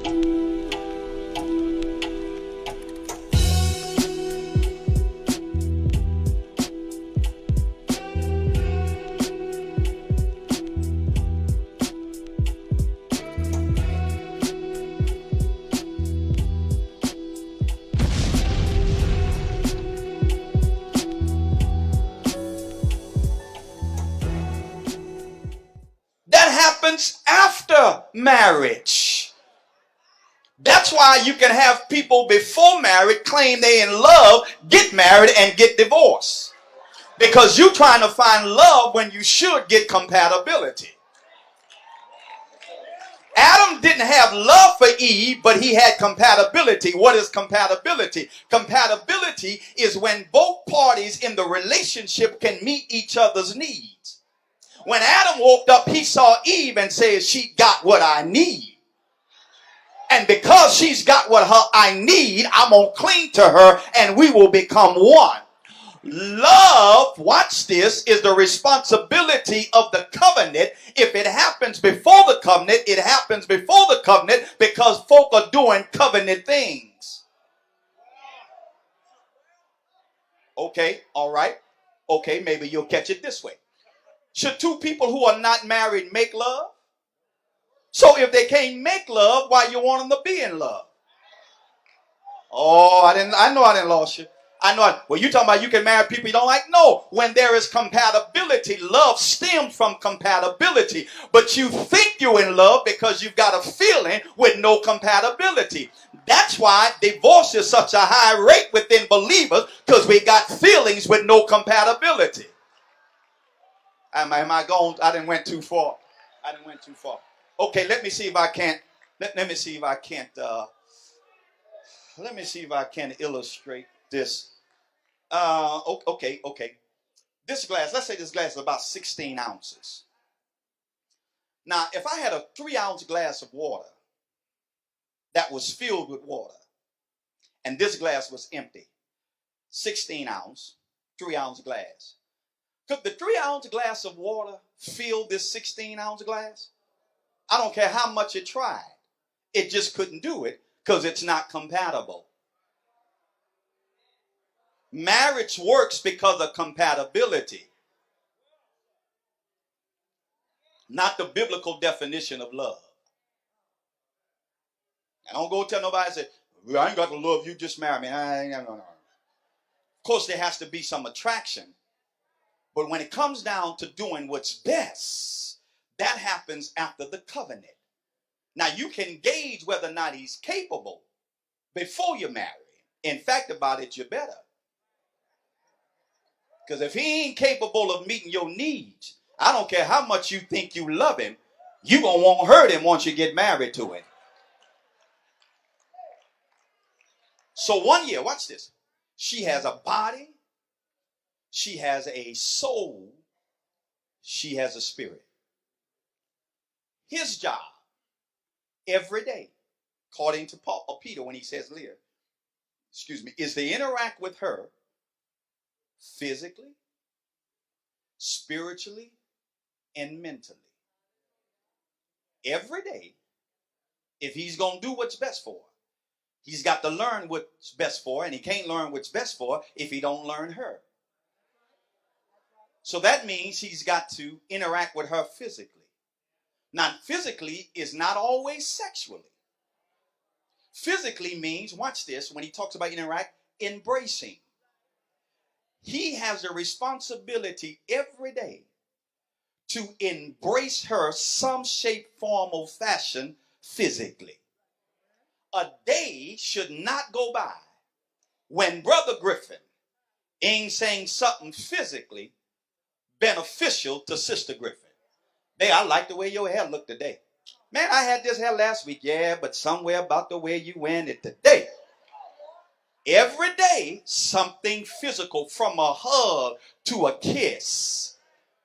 That happens after marriage. That's why you can have people before marriage claim they in love, get married, and get divorced. Because you're trying to find love when you should get compatibility. Adam didn't have love for Eve, but he had compatibility. What is compatibility? Compatibility is when both parties in the relationship can meet each other's needs. When Adam woke up, he saw Eve and said, she got what I need. And because she's got what I need, I'm going to cling to her and we will become one. Love, watch this, is the responsibility of the covenant. If it happens before the covenant, it happens before the covenant because folk are doing covenant things. Okay, all right. Okay, maybe you'll catch it this way. Should two people who are not married make love? So if they can't make love, why you want them to be in love? Oh, I know I didn't lost you. Well, you talking about you can marry people you don't like? No. When there is compatibility, love stems from compatibility. But you think you're in love because you've got a feeling with no compatibility. That's why divorce is such a high rate within believers, because we got feelings with no compatibility. Am I going? I didn't went too far. Okay, let me see if I can't. Let me see if I can't. Let me see if I can illustrate this. Okay. This glass, let's say this glass is about 16 ounces. Now, if I had a 3-ounce glass of water that was filled with water, and this glass was empty, 16 ounce, 3-ounce glass, could the 3-ounce glass of water fill this 16-ounce glass? I don't care how much it tried. It just couldn't do it because it's not compatible. Marriage works because of compatibility, not the biblical definition of love. I don't go tell nobody, say, well, I ain't got to love you, just marry me. No. Of course, there has to be some attraction. But when it comes down to doing what's best, that happens after the covenant. Now, you can gauge whether or not he's capable before you marry him. In fact, about it, you better. Because if he ain't capable of meeting your needs, I don't care how much you think you love him, you're going to want to hurt him once you get married to him. So 1 year, watch this. She has a body. She has a soul. She has a spirit. His job every day, according to Peter when he says Leah, is to interact with her physically, spiritually, and mentally. Every day, if he's going to do what's best for her, he's got to learn what's best for her, and he can't learn what's best for her if he don't learn her. So that means he's got to interact with her physically. Now, physically is not always sexually. Physically means, watch this, when he talks about interact, embracing. He has a responsibility every day to embrace her some shape, form, or fashion physically. A day should not go by when Brother Griffin ain't saying something physically beneficial to Sister Griffin. Hey, I like the way your hair looked today. Man, I had this hair last week. Yeah, but somewhere about the way you wearing it today. Every day, something physical, from a hug to a kiss.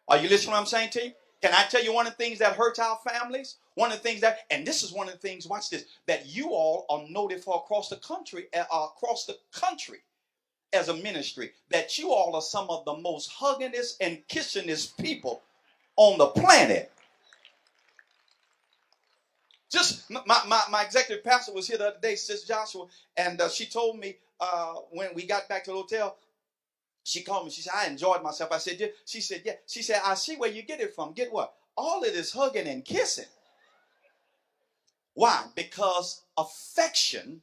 Are you listening to what I'm saying to you? Can I tell you one of the things that hurts our families? One of the things that, and this is one of the things, watch this, that you all are noted for across the country as a ministry, that you all are some of the most huggingest and kissingest people on the planet. Just my executive pastor was here the other day, Sister Joshua, and she told me when we got back to the hotel, she called me. She said, I enjoyed myself. I said, yeah. She said, yeah. She said, I see where you get it from. Get what? All of this hugging and kissing. Why? Because affection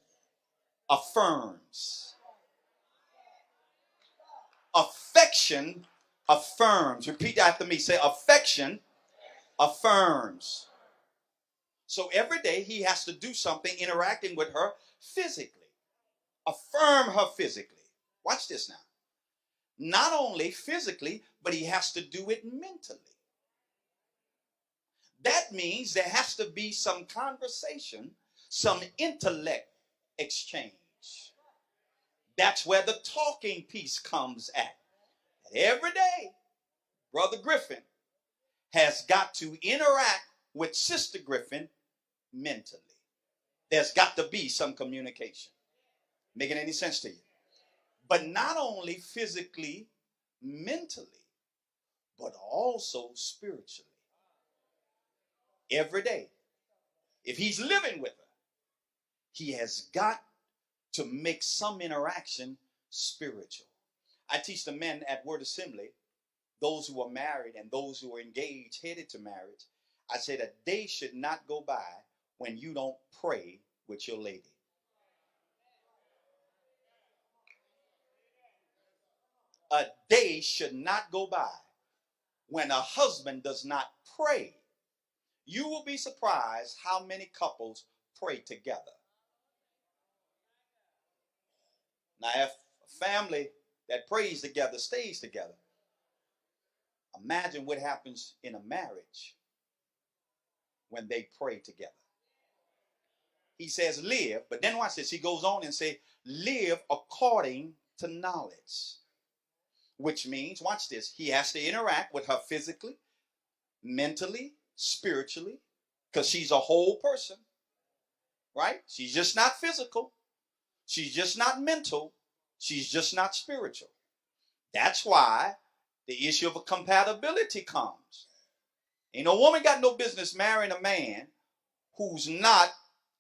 affirms. Affection affirms. Repeat after me. Say, affection affirms. So every day he has to do something interacting with her physically. Affirm her physically. Watch this now. Not only physically, but he has to do it mentally. That means there has to be some conversation, some intellect exchange. That's where the talking piece comes at. And every day, Brother Griffin has got to interact with Sister Griffin mentally. There's got to be some communication. Making any sense to you? But not only physically, mentally, but also spiritually. Every day. If he's living with her, he has got to make some interaction spiritual. I teach the men at Word Assembly, those who are married and those who are engaged, headed to marriage. I say that day should not go by when you don't pray with your lady. A day should not go by when a husband does not pray. You will be surprised how many couples pray together. Now, if a family that prays together stays together, imagine what happens in a marriage when they pray together. He says live, but then watch this. He goes on and say live according to knowledge. Which means, watch this, he has to interact with her physically, mentally, spiritually, because she's a whole person, right? She's just not physical. She's just not mental. She's just not spiritual. That's why the issue of a compatibility comes. Ain't no woman got no business marrying a man who's not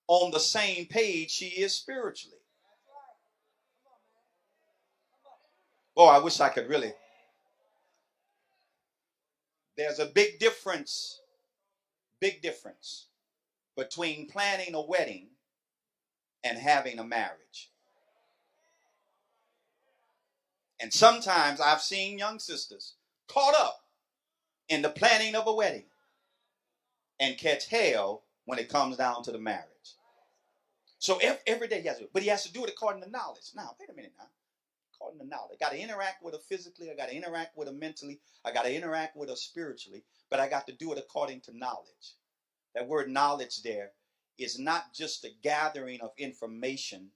on the same page she is spiritually. Oh, I wish I could really. There's a big difference between planning a wedding and having a marriage. And sometimes I've seen young sisters caught up in the planning of a wedding and catch hell when it comes down to the marriage. So every day he has to do it, but he has to do it according to knowledge. Now, wait a minute now. According to knowledge. I got to interact with her physically. I got to interact with her mentally. I got to interact with her spiritually. But I got to do it according to knowledge. That word knowledge there is not just the gathering of information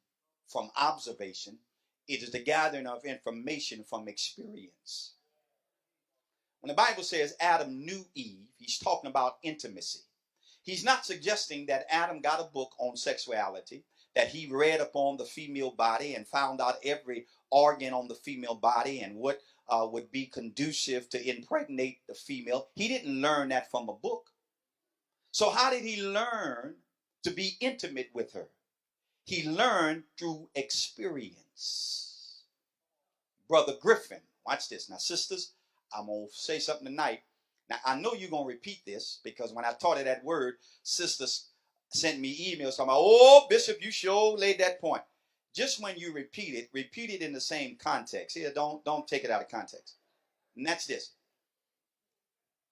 from observation. It is the gathering of information from experience. When the Bible says Adam knew Eve, he's talking about intimacy. He's not suggesting that Adam got a book on sexuality, that he read upon the female body and found out every organ on the female body and what would be conducive to impregnate the female. He didn't learn that from a book. So how did he learn to be intimate with her? He learned through experience. Brother Griffin, watch this. Now, sisters, I'm going to say something tonight. Now, I know you're going to repeat this because when I taught her that word, sisters sent me emails talking about, oh, Bishop, you sure laid that point. Just when you repeat it in the same context. Here, don't take it out of context. And that's this.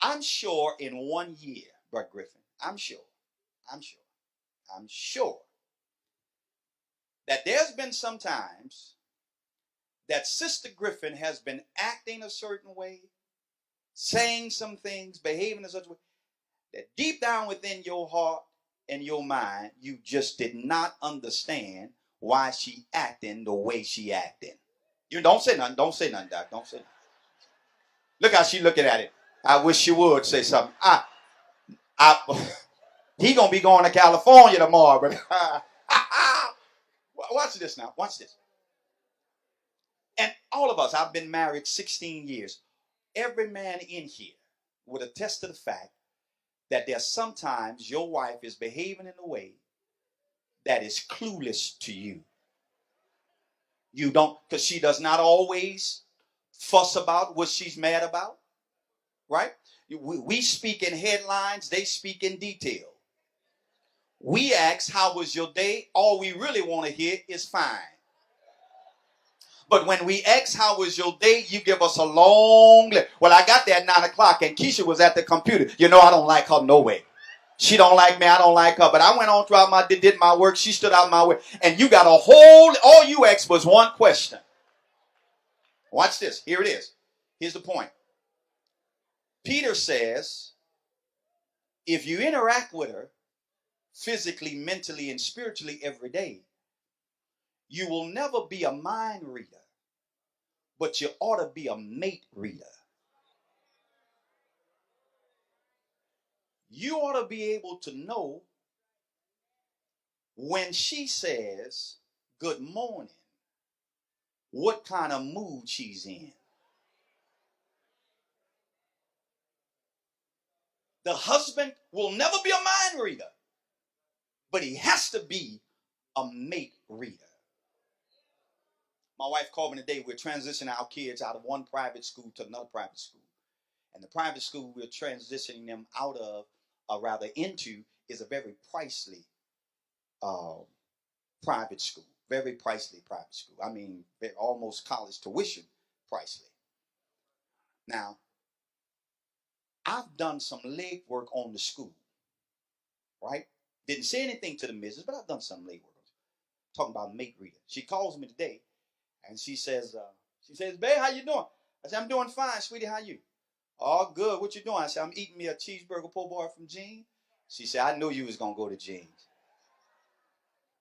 I'm sure in 1 year, Brother Griffin, I'm sure that there's been some times that Sister Griffin has been acting a certain way, saying some things, behaving in such a way, that deep down within your heart and your mind, you just did not understand why she acting the way she acting. You don't say nothing, Doc, don't say nothing. Look how she looking at it. I wish she would say something. He gonna be going to California tomorrow, but watch this now. Watch this. And all of us, I've been married 16 years. Every man in here would attest to the fact that there's sometimes your wife is behaving in a way that is clueless to you. You don't, because she does not always fuss about what she's mad about, right? We speak in headlines, they speak in detail. We ask, how was your day? All we really want to hear is fine. But when we ask, how was your day? You give us a long list. Well, I got there at 9 o'clock and Keisha was at the computer. You know, I don't like her no way. She don't like me. I don't like her. But I went on throughout did my work. She stood out my way. And you got all you asked was one question. Watch this. Here it is. Here's the point. Peter says, if you interact with her physically, mentally, and spiritually every day, you will never be a mind reader, but you ought to be a mate reader. You ought to be able to know when she says good morning, what kind of mood she's in. The husband will never be a mind reader, but he has to be a mate reader. My wife called me today. We're transitioning our kids out of one private school to another private school. And the private school we're transitioning them out of, or rather into, is a very pricey private school. Very pricey private school. I mean, almost college tuition pricey. Now, I've done some legwork on the school, right? Didn't say anything to the missus, but I've done some legwork. Talking about mate reader. She calls me today, and she says, babe, how you doing? I said, I'm doing fine, sweetie, how you? Oh, good. What you doing? I said, I'm eating me a cheeseburger po' boy from Jean. She said, I knew you was going to go to Jean's.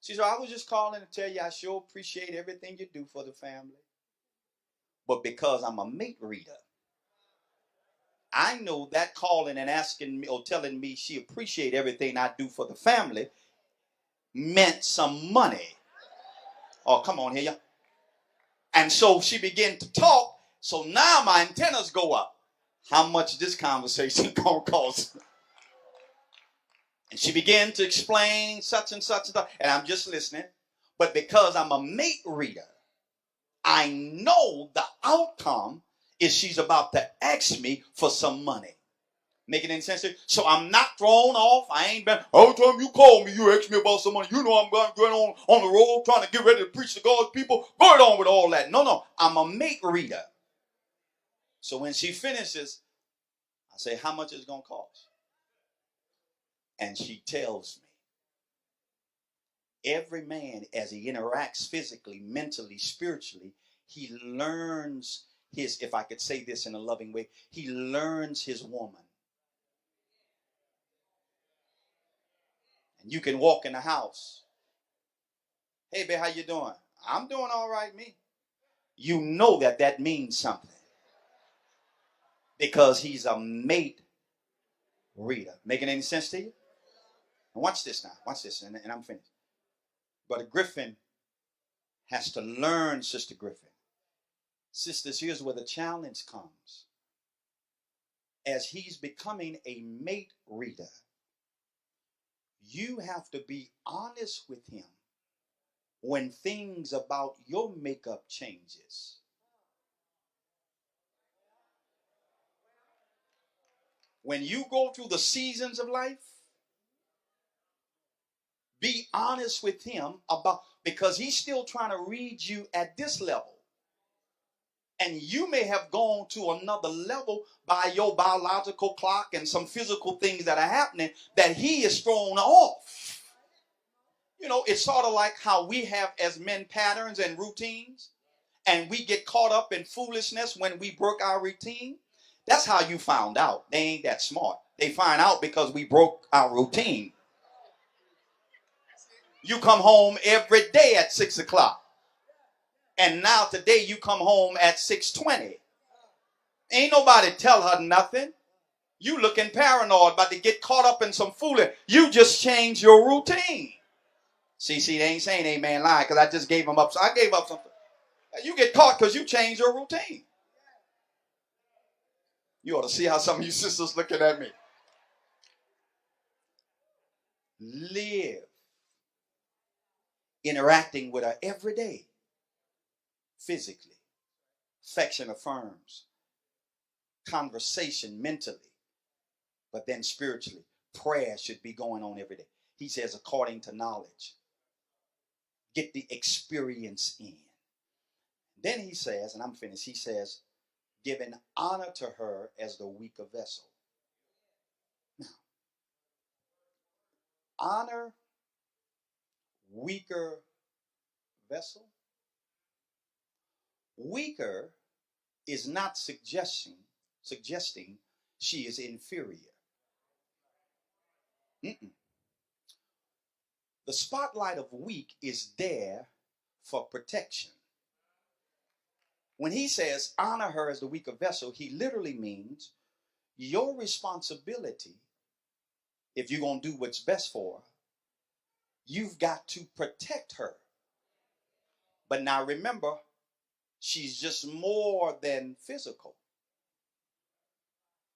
She said, I was just calling to tell you I sure appreciate everything you do for the family. But because I'm a mate reader, I know that calling and asking me or telling me she appreciate everything I do for the family meant some money. Oh, come on here, y'all. And so she began to talk. So now my antennas go up. How much this conversation gonna cost? And she began to explain such and such and such. And I'm just listening. But because I'm a mate reader, I know the outcome is she's about to ask me for some money. Making any sense to you? So I'm not thrown off. I ain't been, every time you call me, you ask me about some money. You know I'm going on the road trying to get ready to preach to God's people. Going on with all that. No. I'm a mate reader. So when she finishes, I say, how much is it going to cost? And she tells me, every man, as he interacts physically, mentally, spiritually, he learns his, if I could say this in a loving way, he learns his woman. And you can walk in the house. Hey, babe, how you doing? I'm doing all right, me. You know that means something. Because he's a mate reader. Making any sense to you? And watch this now. Watch this, and I'm finished. Brother Griffin has to learn, Sister Griffin. Sisters, here's where the challenge comes. As he's becoming a mate reader, you have to be honest with him when things about your makeup changes. When you go through the seasons of life, be honest with him about, because he's still trying to read you at this level. And you may have gone to another level by your biological clock and some physical things that are happening that he is thrown off. You know, it's sort of like how we have as men patterns and routines, and we get caught up in foolishness when we broke our routine. That's how you found out. They ain't that smart. They find out because we broke our routine. You come home every day at 6 o'clock. And now today you come home at 6:20. Ain't nobody tell her nothing. You looking paranoid, about to get caught up in some fooling. You just changed your routine. See, they ain't saying amen lie because I just gave them up. So I gave up something. You get caught because you changed your routine. You ought to see how some of you sisters looking at me. live interacting with her every day, physically. Affection affirms, conversation mentally, but then spiritually. Prayer should be going on every day. He says, according to knowledge. Get the experience in. Then he says, and I'm finished, he says, giving honor to her as the weaker vessel. Now, honor weaker vessel. Weaker is not suggesting she is inferior. Mm-mm. The spotlight of weak is there for protection. When he says honor her as the weaker vessel, he literally means your responsibility, if you're going to do what's best for her, you've got to protect her. But now remember, she's just more than physical.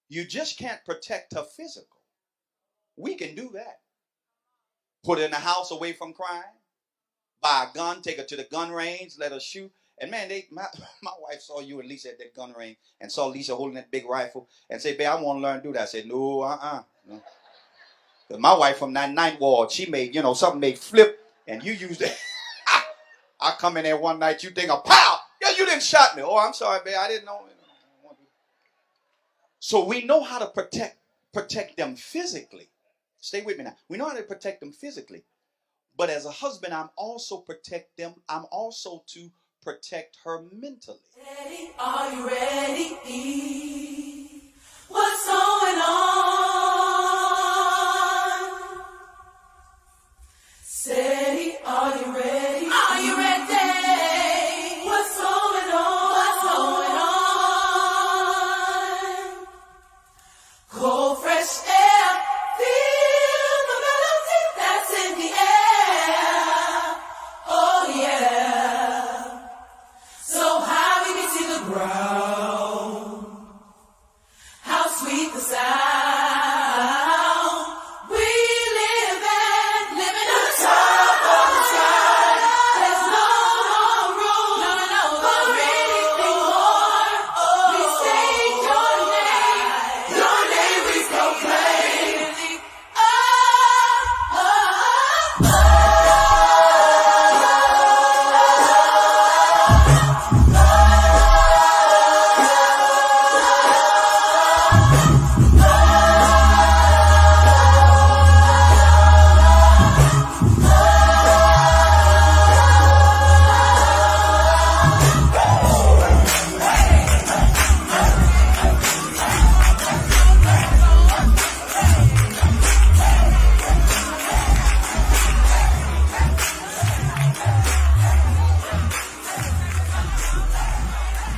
You just can't protect her physical. We can do that. Put her in the house away from crime, buy a gun, take her to the gun range, let her shoot. And man, my wife saw you and Lisa at that gun range and saw Lisa holding that big rifle and said, babe, I want to learn to do that. I said, no, no. Because my wife from that ninth ward, she made, something made flip and you used it. I come in there one night, you think, pow! Yeah, you didn't shot me. Oh, I'm sorry, babe, I didn't know. So we know how to protect them physically. Stay with me now. We know how to protect them physically. But as a husband, I'm also to protect her mentally. Are you ready? What's going on?